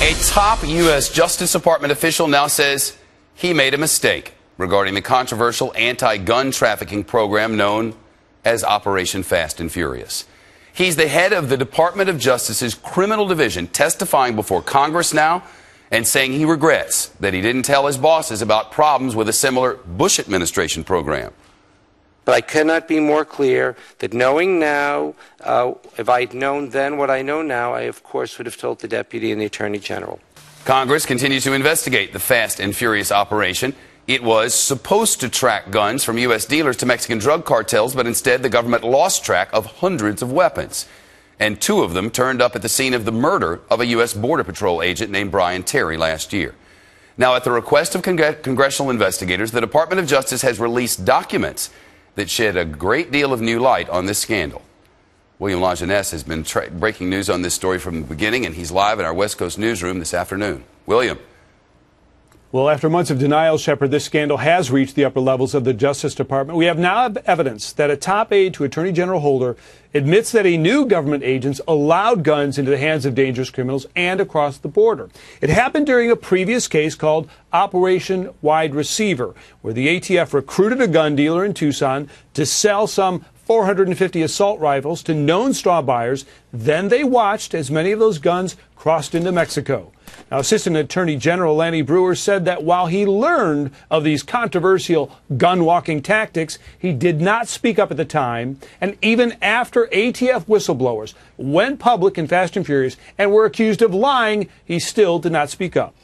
A top U.S. Justice Department official now says he made a mistake regarding the controversial anti-gun trafficking program known as Operation Fast and Furious. He's the head of the Department of Justice's Criminal Division, testifying before Congress now and saying he regrets that he didn't tell his bosses about problems with a similar Bush administration program. But I cannot be more clear that knowing now, if I had known then what I know now, I, of course, would have told the Deputy and the Attorney General. Congress continues to investigate the Fast and Furious operation. It was supposed to track guns from U.S. dealers to Mexican drug cartels, but instead the government lost track of hundreds of weapons. And 2 of them turned up at the scene of the murder of a U.S. Border Patrol agent named Brian Terry last year. Now, at the request of congressional investigators, the Department of Justice has released documents that shed a great deal of new light on this scandal. William Lajeunesse has been breaking news on this story from the beginning, and he's live in our West Coast newsroom this afternoon. William. Well, after months of denial, Shepard, this scandal has reached the upper levels of the Justice Department. We have now evidence that a top aide to Attorney General Holder admits that he knew government agents allowed guns into the hands of dangerous criminals and across the border. It happened during a previous case called Operation Wide Receiver, where the ATF recruited a gun dealer in Tucson to sell some 450 assault rifles to known straw buyers. Then they watched as many of those guns crossed into Mexico. Now, Assistant Attorney General Lanny Breuer said that while he learned of these controversial gun-walking tactics, he did not speak up at the time. And even after ATF whistleblowers went public in Fast and Furious and were accused of lying, he still did not speak up.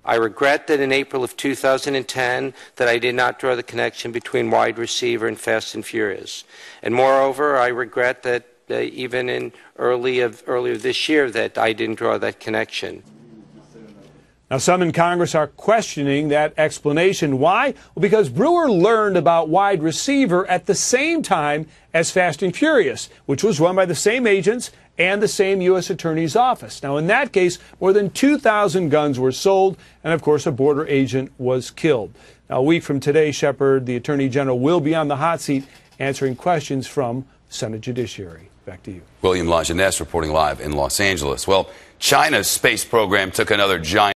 I regret that in April of 2010 that I did not draw the connection between Wide Receiver and Fast and Furious. And moreover, I regret that even in earlier this year that I didn't draw that connection. Now, some in Congress are questioning that explanation. Why? Well, because Breuer learned about Wide Receiver at the same time as Fast and Furious, which was run by the same agents and the same U.S. Attorney's Office. Now, in that case, more than 2,000 guns were sold, and of course, a border agent was killed. Now, a week from today, Shepard, the Attorney General, will be on the hot seat answering questions from Senate Judiciary. Back to you. William Lajeunesse reporting live in Los Angeles. Well, China's space program took another giant